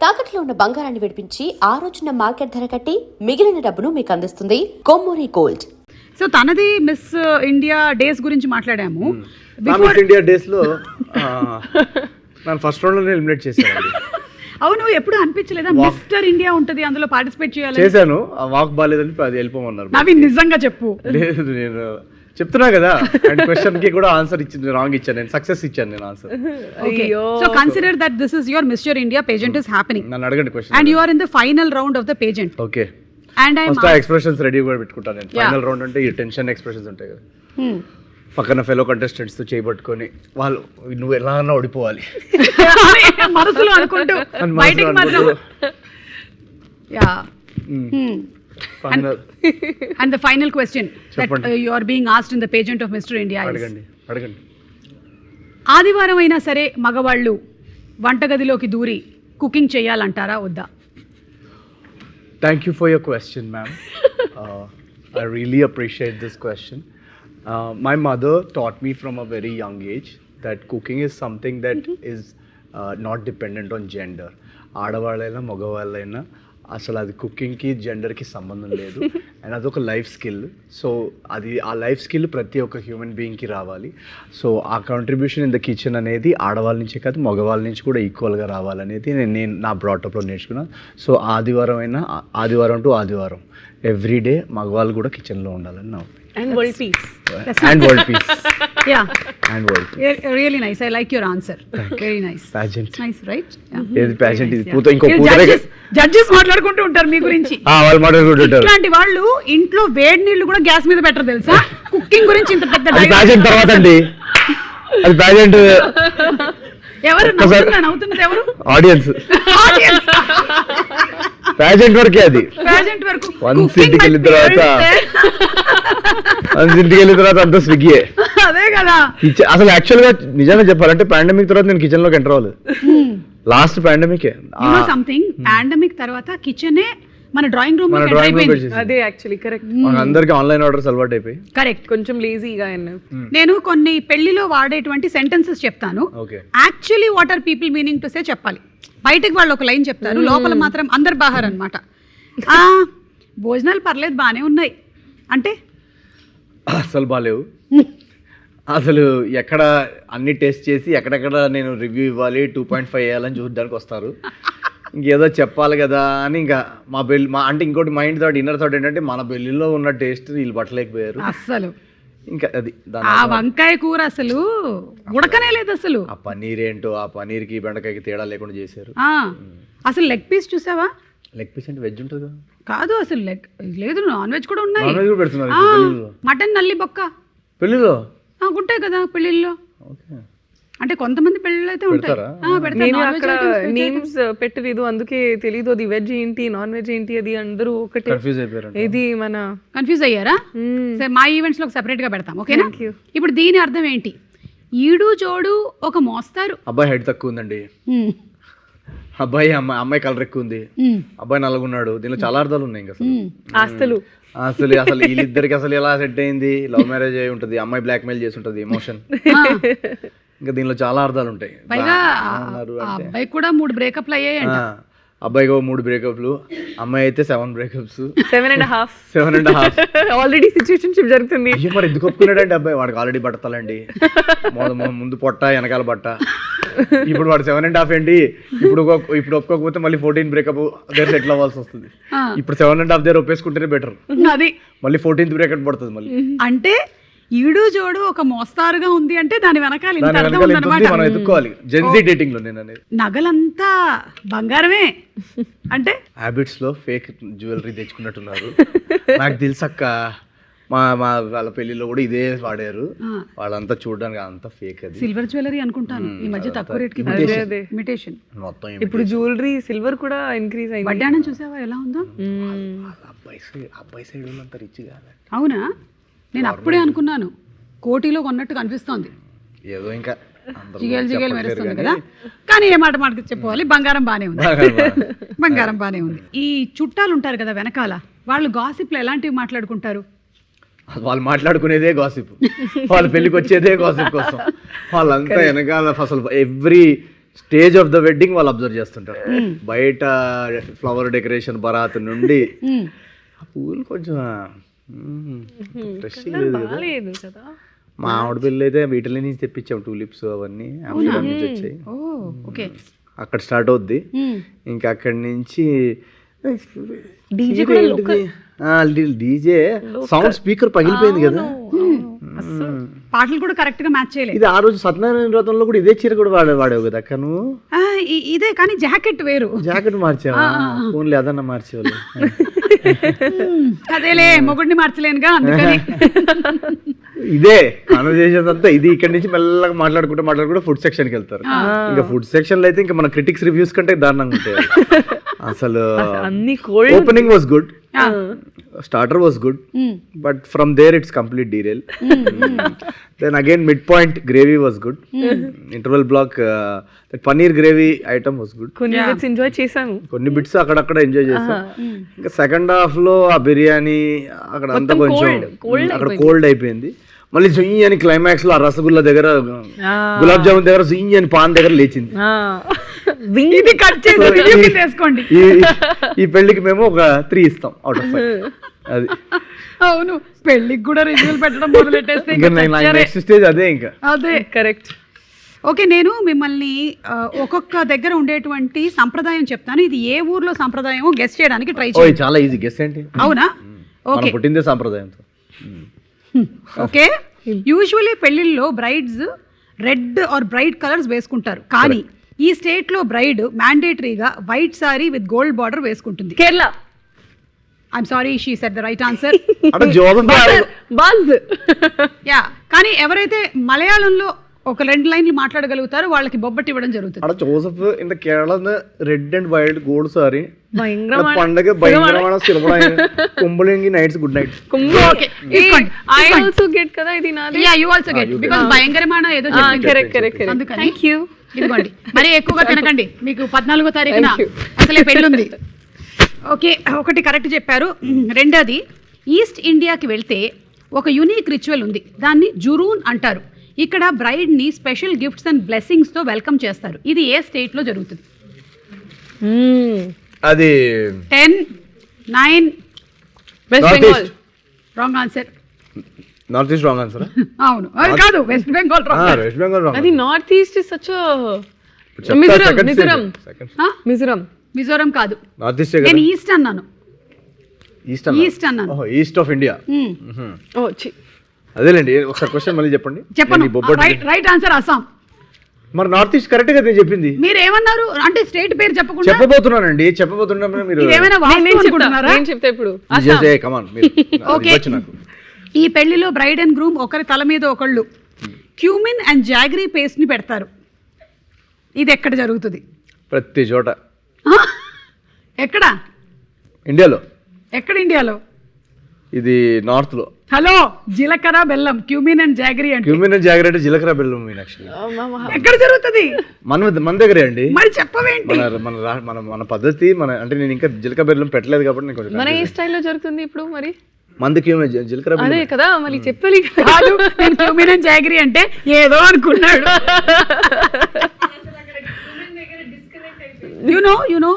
తాకట్లో ఉన్న బంగారాన్ని విడిపించి ఆ రోజున మార్కెట్ ధర కట్టి మిగిలిన డబ్బును మీకు అందిస్తుంది కొమ్మూరి గోల్డ్. సో తనది మిస్ ఇండియా డేస్ గురించి మాట్లాడాము. మిస్ ఇండియా డేస్ లో నేను ఫస్ట్ రౌండ్ లో ఎలిమినేట్ చేశాను. అవును, ఎప్పుడు అనిపించలేదా మిస్టర్ ఇండియా ఉంటది అందులో పార్టిసిపేట్ చేయాలి? చేశాను, ఆ వాక్ బాలేదని అది వెళ్ళిపోమన్నారు. నవీన్ నిజంగా చెప్పు. లేదు, నేను చెప్తున్నా కదా, అండ్ క్వశ్చన్ కి కూడా ఆన్సర్ ఇచ్చింది, రాంగ్ ఇచ్చాను, నేను సక్సెస్ ఇచ్చాను నేను answer. Okay, so consider that this is your Mr. India pageant is happening. నన్ను అడగండి question. And you are in the final round of the pageant. Okay, And I am first ఆ expressions ready కూడా పెట్టుకుంటాను నేను. Final round అంటే ఈ tension expressions ఉంటాయి కదా, పక్కన ఫెలో కంటెస్టెంట్స్ తో చేయబట్టుకొని వాళ్ళు నువ్వు ఎలా అన్నా ఓడిపోవాలి మనసులో అనుకుంటూ బయటికి మాత్రం. Yeah. Final And the final question that you are being asked in the pageant of Mr. India is, అడగండి. ఆదివారం అయినా సరే మగవాళ్ళు వంటగదిలోకి దూరి కుకింగ్ చేయాలంటారా వద్దా? Thank you for your question, ma'am. I really appreciate this question. My mother taught me from a very young age that cooking is something that is not dependent on gender. ఆడవాళ్ళైనా మగవాళ్ళైనా అసలు అది కుకింగ్కి జెండర్కి సంబంధం లేదు, and అదొక life skill. So అది ఆ life skill ప్రతి ఒక్క human బీయింగ్కి రావాలి. సో ఆ కాంట్రిబ్యూషన్ ఇన్ ద కిచెన్ అనేది ఆడవాళ్ళ నుంచే కాదు మగవాళ్ళ నుంచి కూడా ఈక్వల్గా రావాలనేది నేను నా బ్రాటప్లో నేర్చుకున్నాను. సో ఆదివారం టు ఆదివారం ఎవ్రీ డే మగవాళ్ళు కూడా కిచెన్లో ఉండాలని నా And world peace. And world peace. Yeah. And world peace. Really nice. I like your answer. Very nice. Pageant. Nice, right? ఏది pageant ఇది పూత ఇంకో పూత జడ్జెస్ మాట్లాడుకుంటూ ఉంటారు మీ గురించి. వాళ్ళు మాట్లాడుకుంటుంటారు. ఇట్లాంటి వాళ్ళు ఇంట్లో వేడి నీళ్లు కూడా గ్యాస్ మీద పెట్టరు తెలుసా? కుకింగ్ గురించి ఇంత పెద్ద pageant తర్వాత అండి, అది pageant. ఎవరు నవ్వుతున్నది ఎవరు? ఆడియన్స్. pageant వరకే అది. pageant వరకు. వన్స్ ఇంటికి వెళ్ళిన తర్వాత అంతా స్విగ్గీయే. అదే కదా. అసలు యాక్చువల్ గా నిజంగా చెప్పాలంటే పాండమిక్ తర్వాత నేను కిచెన్ లోకి ఎంటర్ అవ్వలేదు. లాస్ట్ పాండమికే. సంథింగ్ పాండమిక్ తర్వాత కిచెనే మన డ్రాయింగ్ రూమ్ అదే యాక్చువల్లీ కరెక్ట్. అందరికి ఆన్లైన్ ఆర్డర్స్ అలవాటు అయిపోయి కరెక్ట్. కొంచెం లేజీగా నేను కొన్ని పెళ్లిలో వాడేటువంటి సెంటెన్సెస్ చెప్తాను. Actually what are people meaning to say చెప్పాలి. బయటకు వాళ్ళు ఒక లైన్ చెప్తారు, లోపల మాత్రం అందరు బాహార్ అనమాట. భోజనాలు పర్లేదు బాగానే ఉన్నాయి అంటే అసలు బాగాలేవు. అసలు ఎక్కడ అన్ని టేస్ట్ చేసి ఎక్కడెక్కడ నేను రివ్యూ ఇవ్వాలి 2.5 వేయాలని చూడడానికి వస్తారు. ఇంకేదో చెప్పాలి కదా అని ఇంకా మా అంటే ఇంకోటి మైండ్ థాట్ ఇన్నర్ థాట్ ఏంటంటే మన బెల్లిలో ఉన్న టేస్ట్ వీళ్ళు పట్టలేకపోయారు అసలు. ఇంకా అది ఆ వంకాయ కూర అసలు ఉడకనే లేదు అసలు. ఆ పన్నీర్ ఏంటో, ఆ పన్నీర్కి బెండకాయకి తేడా లేకుండా చేశారు. అసలు లెగ్ పీస్ చూసావా? లెగ్ పీస్ అంటే వెజ్ ఉంటుంది కాదు, అసలు లెగ్ లేదు, నాన్ వెజ్ కూడా ఉన్నాయి. నాన్ వెజ్ కూడా పెడుతున్నారు. మటన్ నల్లి బొక్క పెళ్ళిలో ఉంటాయి కదా పెళ్ళిళ్ళలో. అంటే కొంతమంది పెళ్ళిళ్ళు అయితే ఉంటాయి. నేమ్స్ పెట్టలేదు అందుకే తెలీదు అది వెజ్ ఏంటి నాన్ వెజ్ ఏంటి అది అందరూ ఒకటే కన్ఫ్యూజ్ అయిపోయారు. ఇది మన కన్ఫ్యూజ్ అయ్యారా? సరే మా ఈవెంట్స్ లో సెపరేట్ గా పెడతాం, ఓకేనా? ఇప్పుడు దీని అర్థం ఏంటి? ఈడు జోడు ఒక మోస్తారు. అబ్బాయి హైట్ తక్కువ ఉందండి, అమ్మాయి కలర్ ఎక్కువ ఉంది, అబ్బాయి నల్లగున్నాడు. దీనిలో చాలా అర్థాలు ఉన్నాయి. ఇంకా అసలు వీళ్ళిద్దరికి అసలు ఎలా సెట్ అయింది? లవ్ మ్యారేజ్ అయి ఉంటుంది, అమ్మాయి బ్లాక్ మెయిల్ చేసి ఉంటుంది, ఎమోషన్. ఇంకా దీనిలో చాలా అర్థాలు ఉంటాయి. అబ్బాయి కూడా 3 బ్రేకప్లు అయ్యాయి. అబ్బాయికి 3 బ్రేకప్లు, అమ్మాయి అయితే 7 బ్రేకప్స్, 7.5 ఆల్రెడీ సిచ్యువేషన్షిప్ జరుగుతుంది. మరి ఎందుకు ఒప్పుకున్నాడంటే అబ్బాయి? వాడికి ఆల్రెడీ బట్టతలండి, ముందు పొట్ట వెనకాల బట్ట. ఇప్పుడు వాడు 7.5 ఏంటి? ఇప్పుడు ఒప్పుకోకపోతే మళ్ళీ 14 బ్రేకప్ దగ్గర సెటిల్ అవ్వాల్సి వస్తుంది. ఇప్పుడు 7.5 దగ్గర ఒప్పేసుకుంటేనే బెటర్. అది మళ్ళీ 14th బ్రేకప్ పడుతుంది మళ్ళీ. అంటే ఈడు జోడు ఒక మోస్తారుగా ఉంది అంటే దాని వెనకాల మనం ఎత్తుకోవాలి. జెన్సీ డేటింగ్ లో నేను అనేది నగలంతా బంగారమే అంటే హ్యాబిట్స్ లో ఫేక్ జ్యువెలరీ తెచ్చుకున్నట్టున్నారు. నాకు తెలుసక్క, మా వాళ్ళ పెళ్లిలో కూడా ఇదే వాడారు. వాళ్ళంతా చూడడానికి అంతా ఫేక్. అది సిల్వర్ జ్యువెలరీ అనుకుంటాను, ఈ మధ్య తక్కువ రేట్ కి ఇమిటేషన్ మొత్తం. ఇప్పుడు జ్యువెలరీ సిల్వర్ కూడా ఇంక్రీజ్ అయింది. వడ్డాణం చూసావా ఎలా ఉందో? అబ్బాయి సైడ్ ఉన్నంత రిచ్ కాదు. అవునా? నేను అప్పుడే అనుకున్నాను, కోటిలో కొన్నట్టు కనిపిస్తోంది. ఏదో ఇంకా జిగేలు మెరుస్తుంది కదా. కానీ ఏ మాట చెప్పుకోవాలి, బంగారం బానే ఉంది. బంగారం బానే ఉంది. ఈ చుట్టాలు ఉంటారు కదా వెనకాల, వాళ్ళు గాసిప్లు ఎలాంటివి మాట్లాడుకుంటారు? వాళ్ళు మాట్లాడుకునేదే గాసిప్, వాళ్ళ పెళ్ళికి వచ్చేదే గాసిప్ కోసం. వాళ్ళంతా వెనకాల అసలు every stage of the wedding వాళ్ళు అబ్జర్వ్ చేస్తుంటారు. బయట ఫ్లవర్ డెకరేషన్ బరాత్ నుండి ఆ పువ్వులు కొంచెం ఫ్రెష్ బాలేదు కదా. మా ఆవిడ పెళ్ళి అయితే వీటిలో నుంచి తెప్పించాం టూలిప్స్ అవన్నీ ఆమ్స్టర్డామ్ నుంచి వచ్చాయి. ఓకే, అక్కడ స్టార్ట్ అవుద్ది. ఇంకా అక్కడి నుంచి డీజే సౌండ్ స్పీకర్ పగిలిపోయింది కదా. పాటలు కూడా కరెక్ట్ గా మ్యాచ్ చేయలేదు. ఇది ఆ రోజు సత్యనారాయణ వ్రతంలో కూడా ఇదే చీర కూడా వాడేవు కదా అక్క నువ్వు. ఇదే కానీ జాకెట్ వేరు. జాకెట్ మార్చావా? ఓన్లీ అదన్నా మార్చేవాళ్ళు. అదేలే మొగుడిని మార్చలేనుగా అందుకని. ఇదే కాన్వర్సేషన్ అంతా ఇది. ఇక్కడ నుంచి మెల్లగా మాట్లాడుకుంటూ ఫుడ్ సెక్షన్ కి వెళ్తారు. ఇంకా ఫుడ్ సెక్షన్ లో అయితే ఇంకా మన క్రిటిక్స్ రివ్యూస్ కంటే దారుణంగా ఉంటాయి అసలు. అన్ని cold. Opening was good, starter was good, but from there it's complete derail. Then again midpoint gravy was good. Interval block that paneer gravy item was good. కొన్ని బిట్స్ ఎంజాయ్ చేశాను, కొన్ని bits అక్కడక్కడ enjoy చేసాం. ఇంకా second half లో ఆ బిర్యానీ అక్కడ అంతా కొంచెం అక్కడ కోల్డ్ అయిపోయింది. మళ్ళీ జుయ్యి అని క్లైమాక్స్ లో ఆ రసగుల్లా దగ్గర గులాబ్ జామున్ దగ్గర జుయ్యి అని పాన్ దగ్గర లేచింది. ఇది కట్ చేసి చేసుకోండి. ఈ పెళ్లికి మేము ఒక 3 ఇస్తాం అవుట్ ఆఫ్ 5. అది అవును, పెళ్లికి కూడా రివ్యూలు పెట్టడం మొదలెట్టేస్తే నెక్స్ట్ స్టేజ్ అదే. ఇంకా అదే కరెక్ట్. ఓకే, నేను మిమ్మల్ని ఒక్కొక్క దగ్గర ఉండేటువంటి సంప్రదాయం చెప్తాను. ఇది ఏ ఊర్లో సంప్రదాయం గెస్ చేయడానికి ట్రై చేయండి. చాలా ఈజీ గెస్ ఏంటి? అవునా? ఓకే, పుట్టిందే సంప్రదాయంతో. ఓకే, యూజువల్లీ పెళ్లిళ్ళలో brides red or bright colours వేసుకుంటారు, కానీ ఈ స్టేట్ లో బ్రైడ్ మ్యాండేటరీగా white sari with gold border వేసుకుంటుంది. Kerala. I'm sorry, she said the right answer. Buzz. Yeah, కానీ ఎవరైతే మలయాళంలో ఒక 2 లైన్లు మాట్లాడగలుగుతారో వాళ్ళకి బొబ్బట్టి ఇవ్వడం జరుగుతుంది. Joseph in the Kerala red and white gold saree ഭയങ്കരമാണ്. പണ്ടൊക്കെ ഭയങ്കരമാണ് സിനിമ കുമ്പളെങ്കി nights good night. Okay, I also get కదా ఇది నాది. Yeah, you also get because భయంకరమైన ఏదో చెప్పింది. కరెక్ట్. అందుకని థ్యాంక్ యూ. ఇదిగోండి, మరి ఎక్కువగా తినకండి, మీకు 14వ తారీఖున అసలే పెళ్ళుంది. ఓకే, ఒకటి కరెక్ట్ చెప్పారు. రెండోది, ఈస్ట్ ఇండియాకి వెళ్తే ఒక యూనిక్ రిచువల్ ఉంది, దాన్ని జురూన్ అంటారు. ఇక్కడ బ్రైడ్ ని స్పెషల్ గిఫ్ట్స్ అండ్ బ్లెస్సింగ్స్ తో వెల్కమ్ చేస్తారు. ఇది ఏ స్టేట్ లో జరుగుతుంది? అది 10, 9. West Bengal. Wrong answer. North East wrong answer. అవును, అది కాదు, వెస్ట్ బెంగాల్ రాంగ్. వెస్ట్ బెంగాల్ రాంగ్. అది నార్త్ ఈస్ట్ ఇస్ సచ్ మిజోరం కాదు. నార్త్ ఈస్ట్ నేను ఈస్ట్ అన్నాను. ఈస్ట్ అన్నాను. East of India. ఓ చి. అదేలేండి, ఒకసారి క్వశ్చన్ మళ్ళీ చెప్పండి. చెప్పను. Right answer Assam. మరి నార్త్ ఈస్ట్ కరెక్ట్ గా నేను చెప్పింది. మీరు ఏమన్నారు అంటే స్టేట్ పేరు చెప్పకుండా చెప్పబోతున్నానండి. చెప్పబోతున్నప్పుడు మీరు ఏమైనా అనుకుంటున్నారా? నేను చెప్తే ఇప్పుడు ఓకే, ఈ పెళ్లిలో బ్రైడ్ అండ్ గ్రూమ్ ఒకరి తల మీద ఒకళ్ళు క్యూమిన్ అండ్ జాగరీ పేస్ట్ ని పెడతారు. ఇది ఎక్కడ జరుగుతుంది? ప్రతి చోట. ఎక్కడ? ఇండియాలో. ఎక్కడ ఇండియాలో? ఇది నార్త్ లో. హలో, జీలకర్ర బెల్లం, క్యూమిన్ అండ్ జాగరీ అంటే. క్యూమిన్ అండ్ జాగరీ అంటే జీలకర్ర బెల్లం. ఎక్కడ జరుగుతుంది? మన దగ్గరే అండి. మరి చెప్పవేంటి? మన పద్ధతి అంటే నేను ఇంకా జీలకర్ర బెల్లం పెట్టలేదు కాబట్టి నేను కొంచెం. మన ఏ స్టైల్లో జరుగుతుంది ఇప్పుడు మరి? మందుకి జీలకర్ర బెల్లం. అదే కదా, మళ్ళీ చెప్పాలి. కాదు, నేను క్యూమిన్ అండ్ జాగరీ అంటే ఏదో అనుకున్నాడు. You know